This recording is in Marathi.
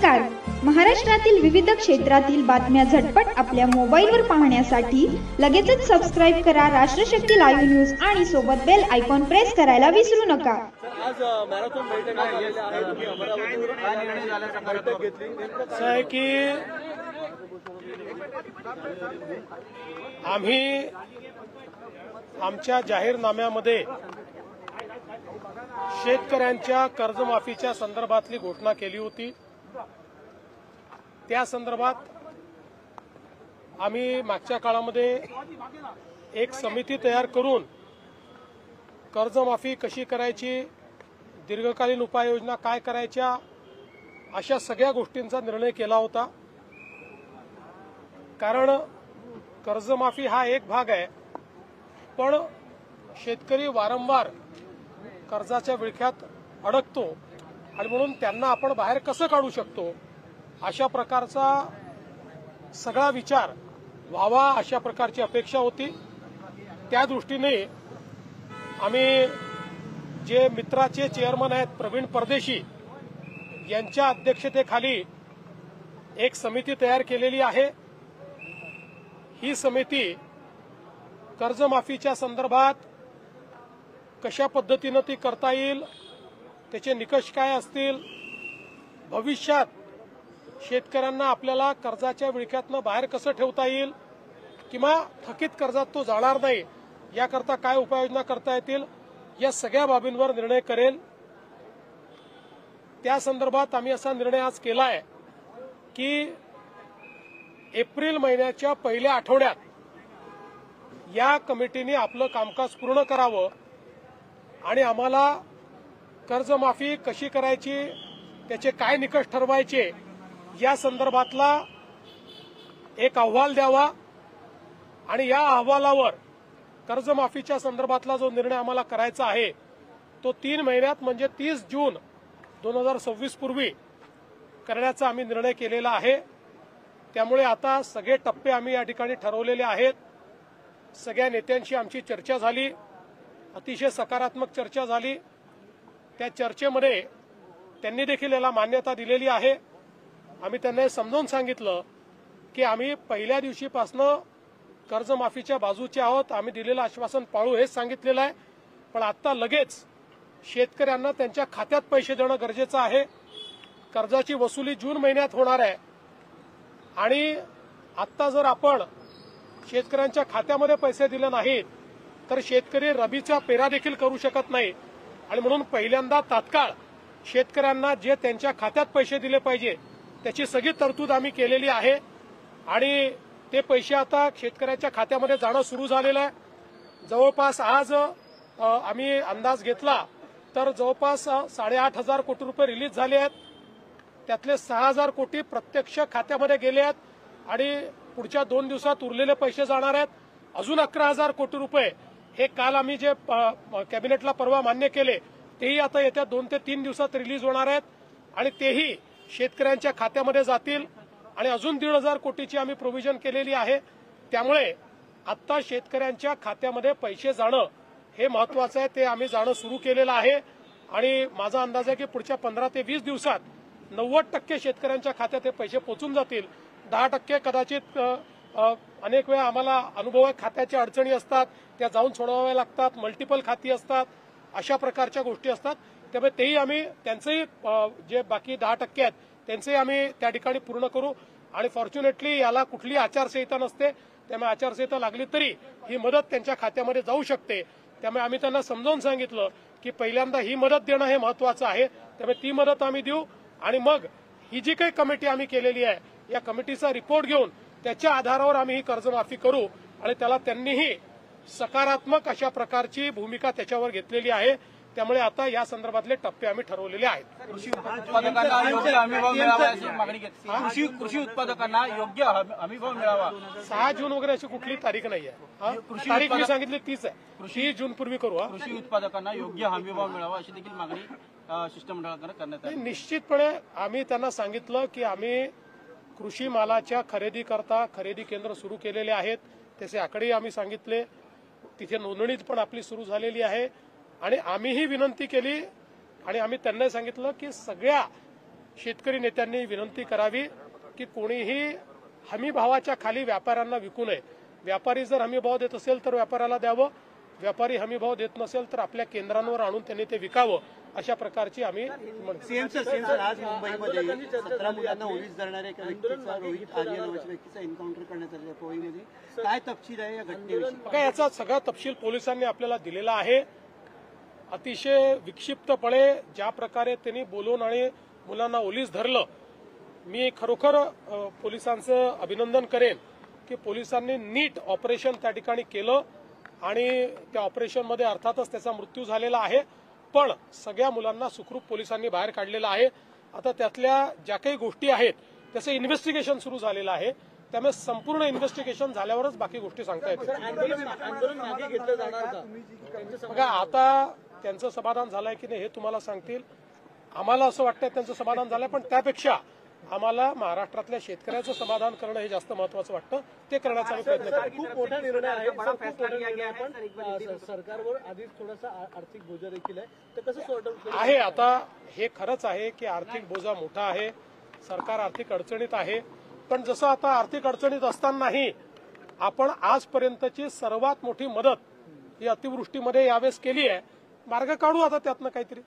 नमस्कार. महाराष्ट्रातील विविध क्षेत्रातील बातम्या झटपट आपल्या मोबाईलवर पाहण्यासाठी लगेचच सबस्क्राईब करा राष्ट्रशक्ती लाईव्ह न्यूज आणि सोबत बेल आयकॉन प्रेस करायला विसरू नका. आज मॅरेथॉन बैठक घेतली की आम्ही आमच्या जाहीरनाम्यामध्ये शेतकऱ्यांच्या कर्जमाफीच्या संदर्भातली घोषणा केली होती. त्या संदर्भात आम्ही मागच्या काळामध्ये एक समिती तयार करून कर्जमाफी कशी करायची, दीर्घकालीन उपाययोजना काय करायच्या, अशा सगळ्या गोष्टींचा निर्णय केला होता. कारण कर्जमाफी हा एक भाग आहे, पण शेतकरी वारंवार कर्जाच्या विळख्यात अडकतो आणि म्हणून त्यांना आपण बाहेर कसं काढू शकतो अशा प्रकारचा सगळा विचार व्हावा अशा प्रकारची अपेक्षा होती. त्या दृष्टीने आम्ही जे मित्राचे चेअरमन आहेत प्रवीण परदेशी यांच्या अध्यक्षतेखाली एक समिती तयार केलेली आहे. ही समिती कर्जमाफीच्या संदर्भात कशा पद्धतीनं ती करता येईल, त्याचे निकष काय असतील, भविष्यात शेतकऱ्यांना आपल्याला कर्जाच्या विळख्यातनं बाहेर कसं ठेवता येईल किंवा थकीत कर्जात तो जाणार नाही याकरता काय उपाययोजना करता येतील, या सगळ्या बाबींवर निर्णय करेल. त्या संदर्भात आम्ही असा निर्णय आज केला आहे की एप्रिल महिन्याच्या पहिल्या आठवड्यात या कमिटीने आपलं कामकाज पूर्ण करावं आणि आम्हाला कर्जमाफी कशी करायची, त्याचे काय निकष ठरवायचे या संदर्भातला एक अहवाल द्यावा आणि या अहवालावर कर्जमाफीच्या संदर्भातला जो निर्णय आम्हाला करायचा आहे तो 3 महिन्यात म्हणजे 30 जून 2026 पूर्वी करण्याचा आम्ही निर्णय केलेला आहे. त्यामुळे आता सगळे टप्पे आम्ही या ठिकाणी ठरवलेले आहेत. सगळ्या नेत्यांशी आमची चर्चा झाली, अतिशय सकारात्मक चर्चा झाली. त्या चर्चेमध्ये त्यांनी देखील याला मान्यता दिलेली आहे. आम्ही त्यांना समजावून सांगितलं की आम्ही पहिल्या दिवशीपासून कर्जमाफीच्या बाजूचे आहोत, आम्ही दिलेलं आश्वासन पाळू हेच सांगितलेलं आहे. पण आता लगेच शेतकऱ्यांना त्यांच्या खात्यात पैसे देणं गरजेचं आहे. कर्जाची वसुली जून महिन्यात होणार आहे आणि आता जर आपण शेतकऱ्यांच्या खात्यामध्ये पैसे दिले नाहीत तर शेतकरी रबीचा पेरा देखील करू शकत नाही आणि म्हणून पहिल्यांदा तात्काळ शेतकऱ्यांना जे त्यांच्या खात्यात पैसे दिले पाहिजे त्याची सगळी तरतूद आम्ही केलेली आहे आणि ते पैसे आता शेतकऱ्यांच्या खात्यामध्ये जाणं सुरू झालेलं आहे. जवळपास आज आम्ही अंदाज घेतला तर जवळपास 8,500 कोटी रुपये रिलीज झाले आहेत. त्यातले 6,000 कोटी प्रत्यक्ष खात्यामध्ये गेले आहेत आणि पुढच्या 2 दिवसात उरलेले पैसे जाणार आहेत. अजून 11,000 कोटी रुपये हे काल आम्ही जे कॅबिनेटला परवा मान्य केले तेही आता येत्या 2 ते 3 दिवसात रिलीज होणार आहेत आणि तेही शेतकऱ्यांच्या खात्यामध्ये जातील आणि अजून 1,500 कोटीची आम्ही प्रोव्हिजन केलेली आहे. त्यामुळे आता शेतकऱ्यांच्या खात्यामध्ये पैसे जाणं हे महत्वाचं आहे, ते आम्ही जाणं सुरू केलेलं आहे आणि माझा अंदाज आहे की पुढच्या 15 ते 20 दिवसात 90% शेतकऱ्यांच्या खात्यात हे पैसे पोहोचून जातील. 10% कदाचित अनेक वेळा आम्हाला अनुभव आहे, खात्याच्या अडचणी असतात, त्या जाऊन सोडवाव्या लागतात, मल्टिपल खाती असतात, अशा प्रकारच्या गोष्टी असतात. त्यामुळे तेही आम्ही त्यांचंही जे बाकी 10% आहेत त्यांचंही आम्ही त्या ठिकाणी पूर्ण करू आणि फॉर्च्युनेटली याला कुठली आचारसंहिता नसते. त्यामुळे आचारसंहिता लागली तरी ही मदत त्यांच्या खात्यामध्ये जाऊ शकते. त्यामुळे आम्ही त्यांना समजावून सांगितलं की पहिल्यांदा ही मदत देणं हे महत्वाचं आहे. त्यामुळे ती मदत आम्ही देऊ आणि मग ही जी काही कमिटी आम्ही केलेली आहे या कमिटीचा रिपोर्ट घेऊन त्याच्या आधारावर आम्ही ही कर्जमाफी करू आणि त्याला त्यांनीही सकारात्मक अशा प्रकारची भूमिका त्याच्यावर घेतलेली आहे. त्यामुळे आता या संदर्भातले टप्पे आम्ही ठरवलेले आहेत. कृषी उत्पादकांना योग्य हमीभाव मिळावा अशी मागणी केली. कृषी उत्पादकांना योग्य हमीभाव मिळावा. 6 जून वगैरे अशी कुठली तारीख नाही आहे. तारीख मी सांगितली 30 आहे. 30 जून पूर्वी करू. कृषी उत्पादकांना योग्य हमीभाव मिळावा अशी देखील मागणी शिष्टमंडळाकडे करण्यात आली. निश्चितपणे आम्ही त्यांना सांगितलं की आम्ही कृषी मालाच्या खरेदीकरता खरेदी केंद्र सुरू केलेले आहेत. त्याचे आकडेही आम्ही सांगितले. तिथे नोंदणी पण आपली सुरू झालेली आहे आणि आम्हीही विनंती केली आणि आम्ही त्यांना सांगितलं की सगळ्या शेतकरी नेत्यांनी विनंती करावी की कोणीही हमी भावाच्या खाली व्यापाऱ्यांना विकू नये. व्यापारी जर हमी भाव देत असेल तर व्यापाऱ्याला द्यावं, व्यापारी हमी भाव देत नसेल तर आपल्या केंद्रांवर आणून त्यांनी ते विकावं, अशा प्रकारची आम्ही सीएम सर आज मुंबईमध्ये 17 मुलांना ओलीस धरणाऱ्या एका व्यक्तीचा, रोहित आर्य नावाच्या व्यक्तीचा एन्काउंटर करण्यात आलेला पोळीमध्ये. काय तपशील आहे या घटनेविषयी? बघा, याचा सगळा तपशील पोलिसांनी आपल्याला दिलेला आहे. अतिशय विक्षिप्तपणे ज्या प्रकारे त्यांनी बोलून आणि मुलांना ओलीस धरलं, मी खरोखर पोलिसांचं अभिनंदन करेन की पोलिसांनी नीट ऑपरेशन त्या ठिकाणी केलं आणि त्या ऑपरेशनमध्ये अर्थातच त्याचा मृत्यू झालेला आहे, पण सगळ्या मुलांना सुखरूप पोलिसांनी बाहेर काढलेलं आहे. आता त्यातल्या ज्या काही गोष्टी आहेत त्याचं इन्व्हेस्टिगेशन सुरू झालेलं आहे, त्यामुळे संपूर्ण इन्व्हेस्टिगेशन झाल्यावरच बाकी गोष्टी सांगता येतील. बघा, आता त्यांचं समाधान झालंय की नाही हे तुम्हाला सांगतील. आम्हाला असं वाटतंय त्यांचं समाधान झालंय, पण त्यापेक्षा आम्हाला महाराष्ट्रातल्या शेतकऱ्याचं समाधान करणं हे जास्त महत्वाचं वाटतं. ते करण्याचा आम्ही प्रयत्न करू. खूप मोठा निर्णय आहे, खूप मोठा निर्णय आहे, पण सरकारवर आधीच थोडासा आर्थिक बोजा देखील आहे, तर कसं सॉर्ट आउट आहे. आता हे खरंच आहे की आर्थिक बोजा मोठा आहे, सरकार आर्थिक अडचणीत आहे, पण जसं आता आर्थिक अडचणीत असतानाही आपण आजपर्यंतची सर्वात मोठी मदत ही अतिवृष्टीमध्ये यावेळेस केली आहे. मार्ग काढू आता त्यातनं काहीतरी.